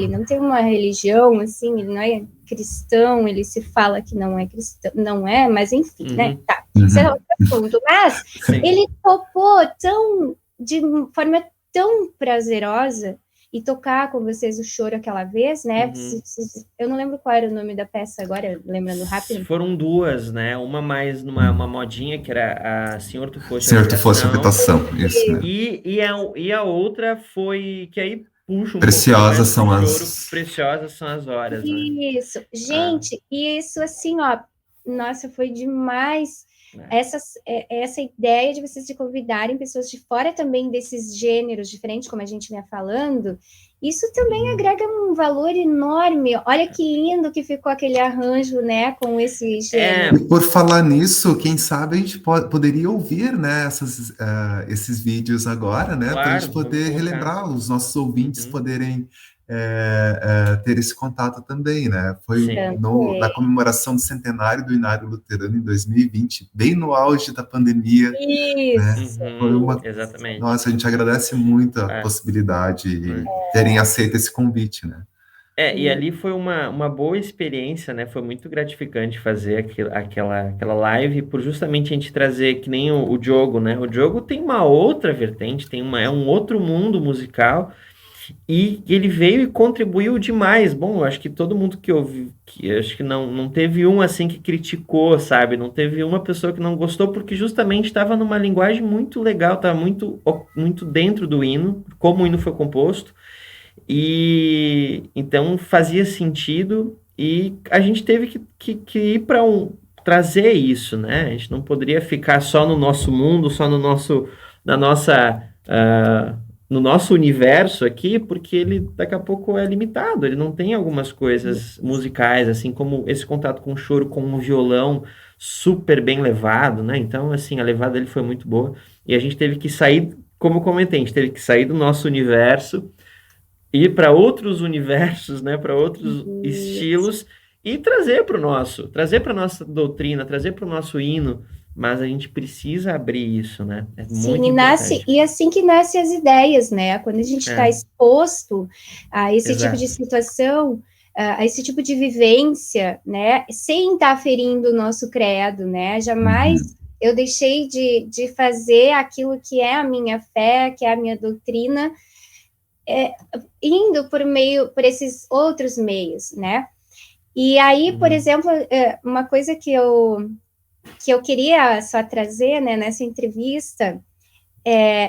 não tem uma religião, assim, ele não é cristão, ele se fala que não é cristão, não é, mas enfim, né? Tá, isso é outro assunto. Mas ele topou de forma tão prazerosa e tocar com vocês o choro aquela vez, né? Eu não lembro qual era o nome da peça agora, lembrando rápido. Foram duas, né? Uma mais uma modinha, que era a Senhor, Tu Foste a Habitação. Isso, né? E a outra foi, que aí puxa um Preciosas pouco mais são choro, Preciosas São as Horas, né? Isso. Gente, e isso assim, ó, nossa, foi demais. Essa ideia de vocês se convidarem pessoas de fora também desses gêneros diferentes, como a gente vinha falando, isso também agrega um valor enorme. Olha que lindo que ficou aquele arranjo, né, com esse gênero. E por falar nisso, quem sabe a gente poderia ouvir, né, esses vídeos agora, né, para a gente poder relembrar, os nossos ouvintes poderem ter esse contato também, né? Foi na comemoração do centenário do Inário Luterano em 2020, bem no auge da pandemia. Isso. Né? Foi exatamente. Nossa, a gente agradece muito a possibilidade e terem aceito esse convite, né? E ali foi uma boa experiência, né? Foi muito gratificante fazer aquela live, por justamente a gente trazer, que nem o Diogo, né? O Diogo tem uma outra vertente, é um outro mundo musical, e ele veio e contribuiu demais. Bom, eu acho que todo mundo que ouviu, acho que não teve um assim que criticou, sabe? Não teve uma pessoa que não gostou, porque justamente estava numa linguagem muito legal, estava muito, muito dentro do hino, como o hino foi composto, e então fazia sentido, e a gente teve que ir para trazer isso, né? A gente não poderia ficar só no nosso mundo, só no nosso universo aqui, porque ele daqui a pouco é limitado, ele não tem algumas coisas musicais, assim como esse contato com o choro, com um violão super bem levado, né? Então, assim, a levada dele foi muito boa, e a gente teve que sair, como eu comentei, a gente teve que sair do nosso universo, ir para outros universos, né? Para outros estilos, e trazer para a nossa doutrina, trazer para o nosso hino. Mas a gente precisa abrir isso, né? É muito importante. E assim que nascem as ideias, né? Quando a gente está exposto a esse tipo de situação, a esse tipo de vivência, né? Sem estar ferindo o nosso credo, né? Jamais eu deixei de fazer aquilo que é a minha fé, que é a minha doutrina, indo por esses outros meios, né? E aí, por exemplo, uma coisa que eu queria só trazer, né, nessa entrevista,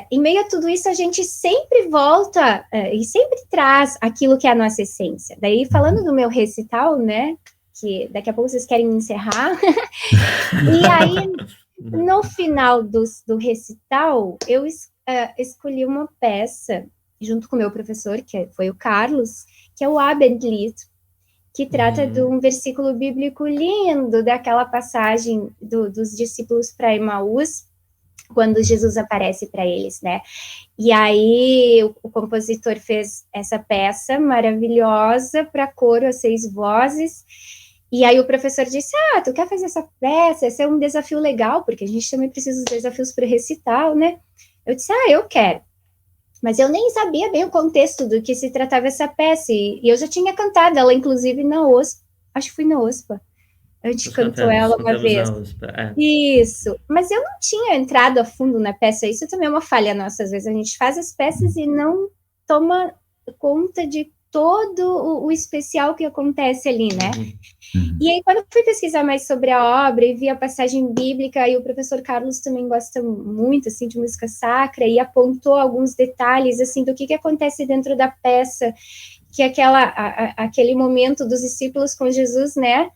em meio a tudo isso, a gente sempre volta e sempre traz aquilo que é a nossa essência. Daí, falando do meu recital, né, que daqui a pouco vocês querem me encerrar, e aí no final do recital, eu escolhi uma peça, junto com o meu professor, que foi o Carlos, que é o Abendlied, que trata de um versículo bíblico lindo, daquela passagem dos discípulos para Emaús, quando Jesus aparece para eles, né? E aí o compositor fez essa peça maravilhosa para coro a 6 vozes. E aí o professor disse: tu quer fazer essa peça? Esse é um desafio legal, porque a gente também precisa dos desafios para o recital, né? Eu disse: eu quero. Mas eu nem sabia bem o contexto do que se tratava essa peça. E eu já tinha cantado ela, inclusive, na OSPA. Acho que fui na OSPA. A gente cantou ela uma vez. Isso. Mas eu não tinha entrado a fundo na peça. Isso também é uma falha nossa. Às vezes a gente faz as peças e não toma conta de todo o especial que acontece ali, né? E aí, quando eu fui pesquisar mais sobre a obra e vi a passagem bíblica, e o professor Carlos também gosta muito, assim, de música sacra, e apontou alguns detalhes, assim, do que acontece dentro da peça, que é aquele momento dos discípulos com Jesus, né?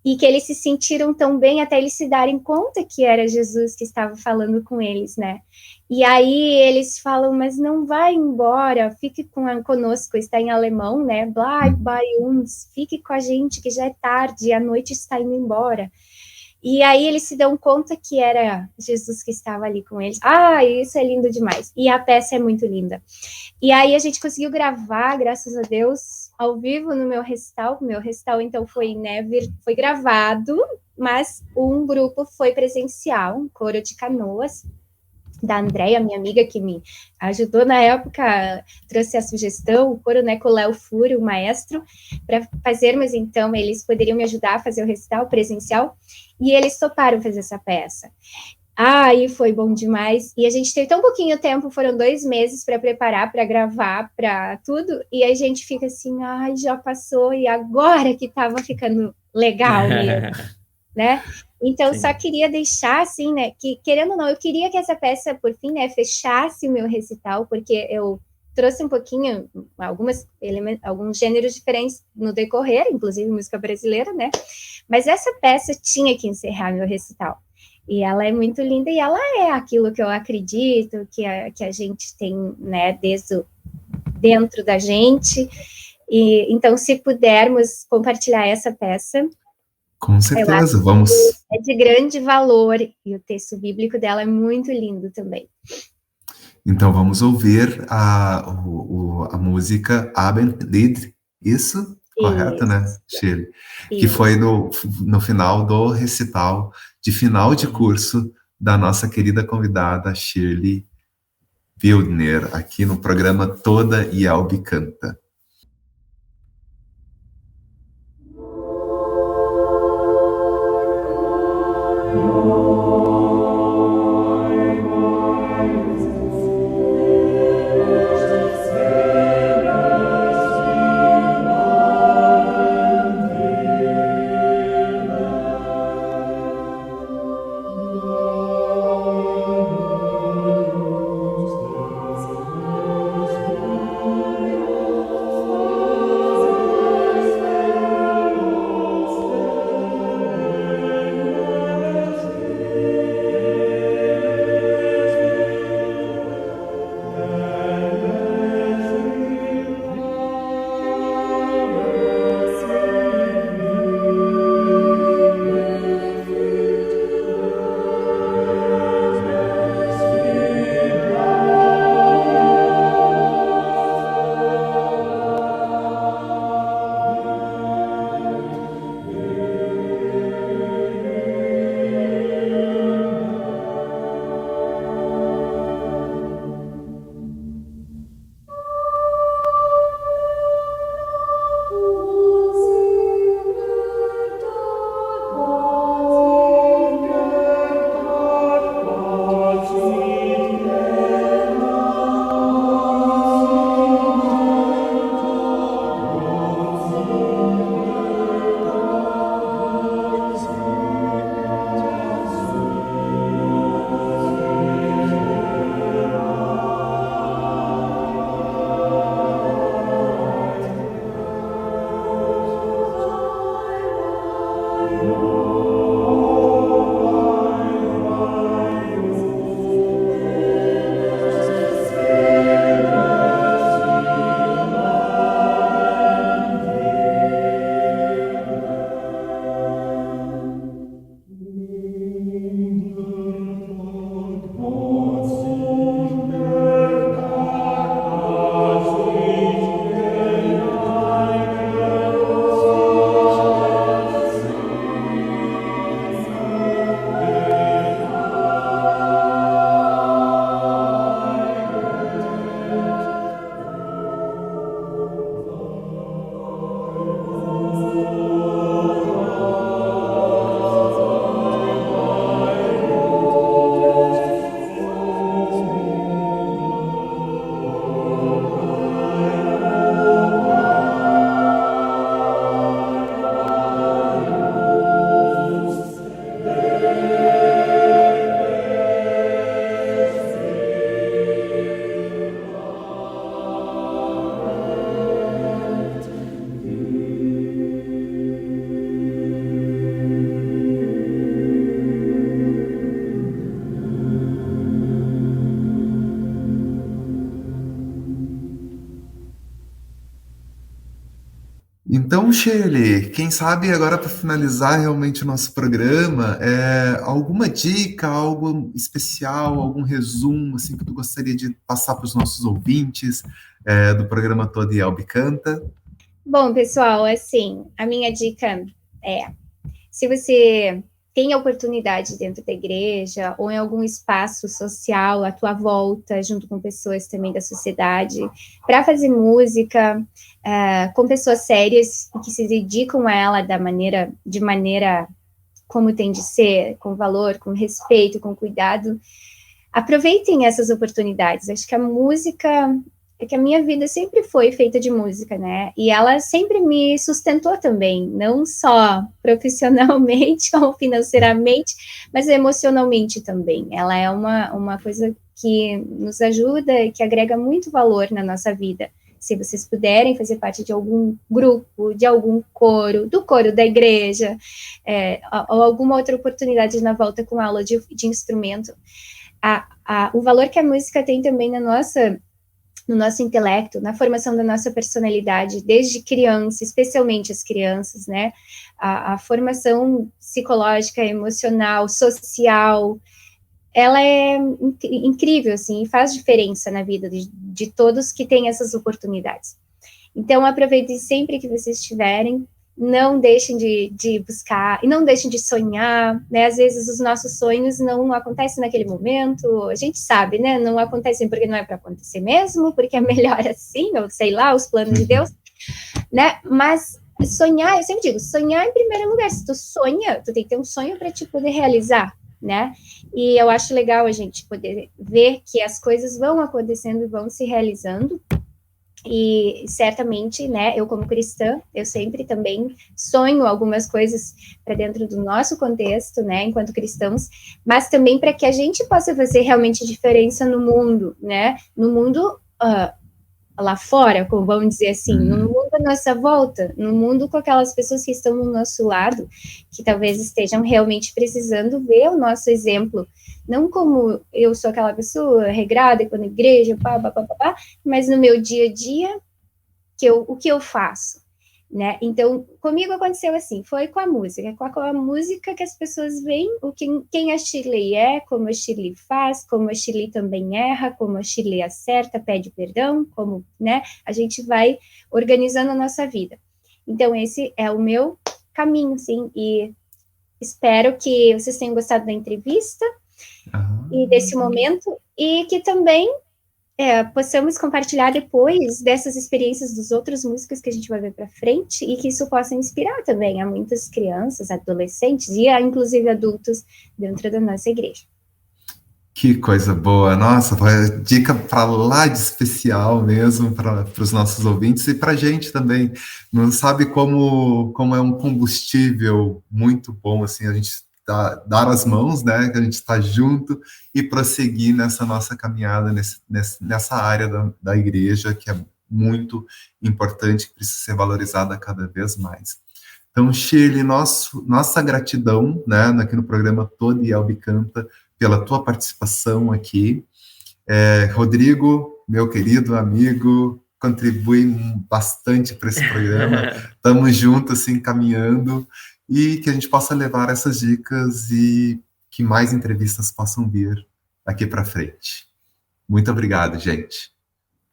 E que eles se sentiram tão bem até eles se darem conta que era Jesus que estava falando com eles, né? E aí eles falam, mas não vai embora, fique conosco, está em alemão, né? Bleib bei uns, fique com a gente que já é tarde, a noite está indo embora. E aí eles se dão conta que era Jesus que estava ali com eles. Isso é lindo demais. E a peça é muito linda. E aí a gente conseguiu gravar, graças a Deus, ao vivo no meu recital. Meu recital, então, foi, né, foi gravado, mas um grupo foi presencial, um coro de Canoas, da Andréia, minha amiga, que me ajudou na época, trouxe a sugestão, o coro, né, com o Léo Fúrio, o maestro, para fazermos, então, eles poderiam me ajudar a fazer o recital presencial, e eles toparam fazer essa peça. Aí foi bom demais, e a gente teve tão pouquinho tempo, foram 2 meses para preparar, para gravar, para tudo, e a gente fica assim, já passou, e agora que estava ficando legal mesmo, né? Então, sim, só queria deixar, assim, né, que, querendo ou não, eu queria que essa peça, por fim, né, fechasse o meu recital, porque eu trouxe um pouquinho, alguns gêneros diferentes no decorrer, inclusive música brasileira, né, mas essa peça tinha que encerrar meu recital, e ela é muito linda, e ela é aquilo que eu acredito, que a gente tem, né, dentro da gente, e então, se pudermos compartilhar essa peça, com certeza, vamos. É de grande valor, e o texto bíblico dela é muito lindo também. Então, vamos ouvir a música Abendlied, isso? Correto, né, Shirley? Que foi no final do recital de final de curso da nossa querida convidada Shirley Wildner, aqui no programa Toda Yelbe Canta. Então, Shirley, quem sabe agora para finalizar realmente o nosso programa, alguma dica, algo especial, algum resumo assim que tu gostaria de passar para os nossos ouvintes do programa Todo e Elbe Canta? Bom, pessoal, assim, a minha dica é, se você tem a oportunidade dentro da igreja ou em algum espaço social à tua volta, junto com pessoas também da sociedade, para fazer música, com pessoas sérias que se dedicam a ela de maneira como tem de ser, com valor, com respeito, com cuidado, aproveitem essas oportunidades. Acho que a música é que a minha vida sempre foi feita de música, né? E ela sempre me sustentou também, não só profissionalmente ou financeiramente, mas emocionalmente também. Ela é uma coisa que nos ajuda e que agrega muito valor na nossa vida. Se vocês puderem fazer parte de algum grupo, de algum coro, do coro da igreja, ou alguma outra oportunidade na volta com aula de instrumento, o valor que a música tem também no nosso intelecto, na formação da nossa personalidade, desde criança, especialmente as crianças, né? A formação psicológica, emocional, social, ela é incrível, assim, e faz diferença na vida de todos que têm essas oportunidades. Então, aproveitem sempre que vocês tiverem, não deixem de buscar, e não deixem de sonhar, né, às vezes os nossos sonhos não acontecem naquele momento, a gente sabe, né, não acontecem porque não é para acontecer mesmo, porque é melhor assim, ou sei lá, os planos de Deus, né, mas sonhar, eu sempre digo, sonhar em primeiro lugar, se tu sonha, tu tem que ter um sonho para te poder realizar, né, e eu acho legal a gente poder ver que as coisas vão acontecendo e vão se realizando. E certamente, né, eu como cristã, eu sempre também sonho algumas coisas para dentro do nosso contexto, né, enquanto cristãos, mas também para que a gente possa fazer realmente diferença no mundo, né, no mundo lá fora, como vamos dizer assim, no mundo à nossa volta, no mundo com aquelas pessoas que estão no nosso lado, que talvez estejam realmente precisando ver o nosso exemplo, não como eu sou aquela pessoa regrada, com a igreja, mas no meu dia a dia, o que eu faço, né? Então, comigo aconteceu assim, foi com a música que as pessoas veem quem a Shirley é, como a Shirley faz, como a Shirley também erra, como a Shirley acerta, pede perdão, como, né, a gente vai organizando a nossa vida. Então, esse é o meu caminho, sim, e espero que vocês tenham gostado da entrevista e desse momento, e que também possamos compartilhar depois dessas experiências dos outros músicos que a gente vai ver para frente e que isso possa inspirar também a muitas crianças, adolescentes e inclusive adultos dentro da nossa igreja. Que coisa boa, nossa, dica para lá de especial mesmo para os nossos ouvintes e para a gente também. Não sabe como é um combustível muito bom, assim, a gente dar as mãos, né, que a gente está junto e prosseguir nessa nossa caminhada, nessa área da igreja, que é muito importante, que precisa ser valorizada cada vez mais. Então, Shirley, nossa gratidão, né, aqui no programa Todo e Elbe Canta, pela tua participação aqui. Rodrigo, meu querido amigo, contribui bastante para esse programa. Estamos juntos, assim, caminhando, e que a gente possa levar essas dicas e que mais entrevistas possam vir daqui para frente. Muito obrigado, gente.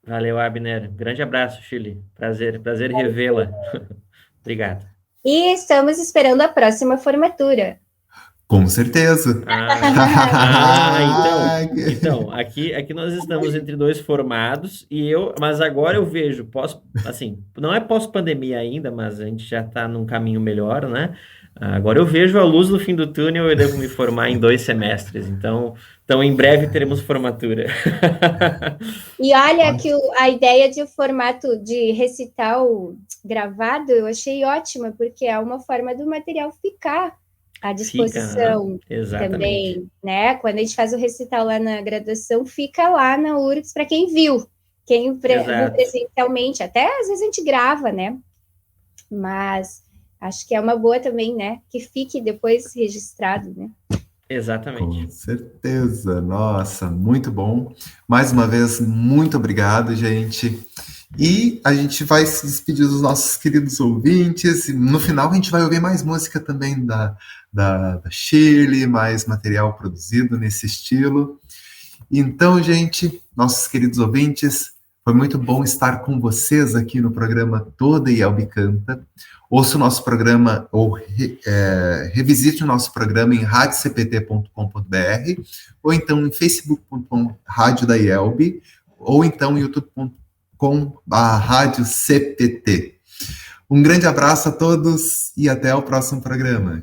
Valeu, Abner. Grande abraço, Shirley. Prazer revê-la. Obrigado. E estamos esperando a próxima formatura. Com certeza. Então, aqui nós estamos entre dois formados mas agora eu vejo, assim, não é pós-pandemia ainda, mas a gente já está num caminho melhor, né? Agora eu vejo a luz no fim do túnel, eu devo me formar em 2 semestres, então em breve teremos formatura. E olha que a ideia de formato de recital gravado eu achei ótima, porque é uma forma do material ficar à disposição também, né? Quando a gente faz o recital lá na graduação, fica lá na URGS para quem viu, quem presencialmente, até às vezes a gente grava, né? Mas acho que é uma boa também, né? Que fique depois registrado, né? Exatamente. Com certeza, nossa, muito bom. Mais uma vez, muito obrigado, gente. E a gente vai se despedir dos nossos queridos ouvintes. E no final a gente vai ouvir mais música também da Shirley, mais material produzido nesse estilo. Então, gente, nossos queridos ouvintes, foi muito bom estar com vocês aqui no programa Toda Ielbe Canta. Ouça o nosso programa, ou revisite o nosso programa em radiocpt.com.br, ou então em facebook.com/Rádio da Ielbe, ou então em youtube.com/Rádio CPT. Um grande abraço a todos e até o próximo programa.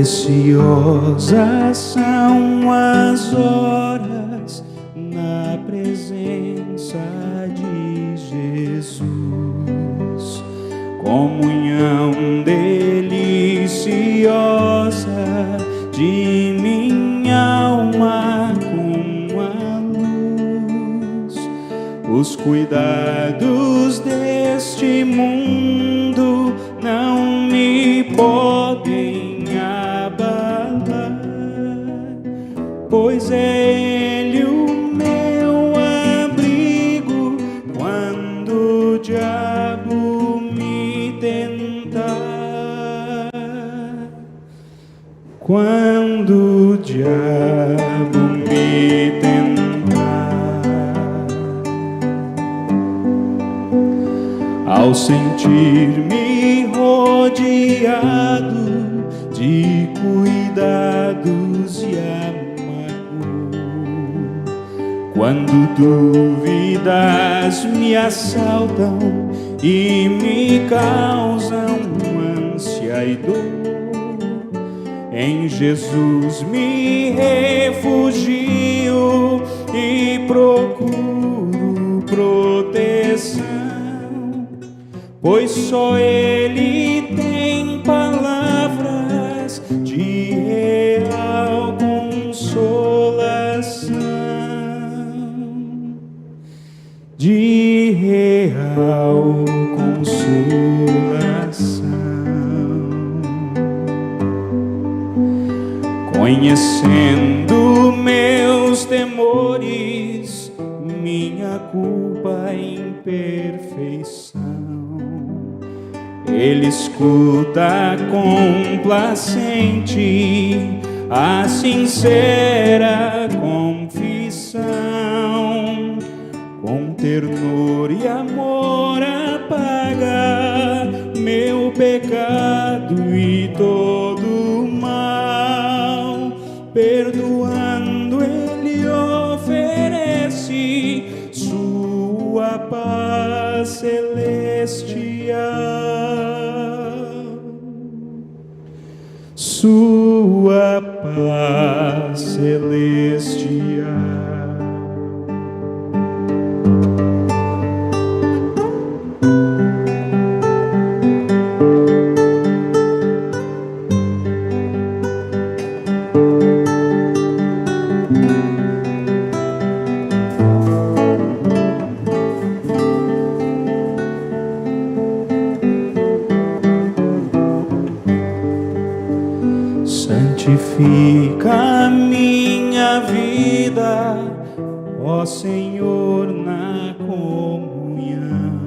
Preciosas são as horas na presença de Jesus, comunhão deliciosa de minha alma com a luz. Os cuidados deste mundo não me podem abalar, pois é Ele o meu abrigo quando o diabo me tentar. Quando o diabo me tentar, ao sentir-me rodeado de cuidados e amargor, Quando dúvidas me assaltam e me causam ânsia e dor, em Jesus me refugio e procuro proteção, pois só Ele tem palavras de real consolação, de real consolação. Conhecendo meus temores, minha culpa e imperfeição, Ele escuta complacente a sincera confissão, com ternura e amor apaga meu pecado e todo mal, perdoando Ele oferece sua paz celestial, sua paz celestial. Santifica minha vida, ó Senhor, na comunhão,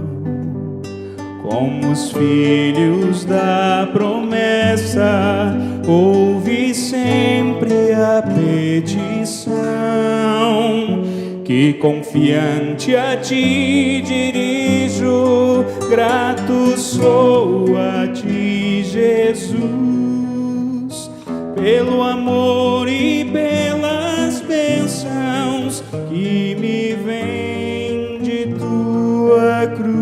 como os filhos da promessa, ouve sempre a petição, que confiante a Ti dirijo, grato sou a Ti, Jesus, pelo amor e pelas bênçãos que me vêm de Tua cruz,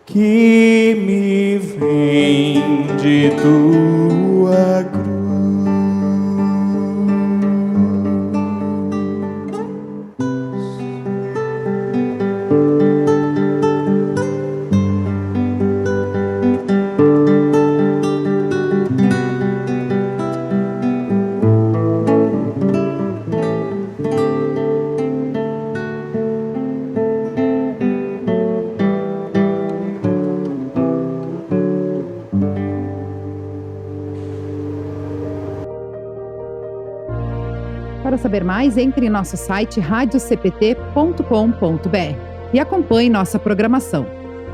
que me vêm de Tua cruz. Para saber mais, entre em nosso site radiocpt.com.br e acompanhe nossa programação.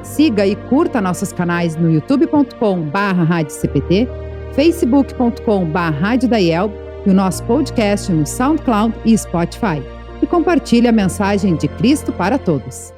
Siga e curta nossos canais no youtube.com/radiocpt, facebook.com/radiodaielb e o nosso podcast no SoundCloud e Spotify. E compartilhe a mensagem de Cristo para todos.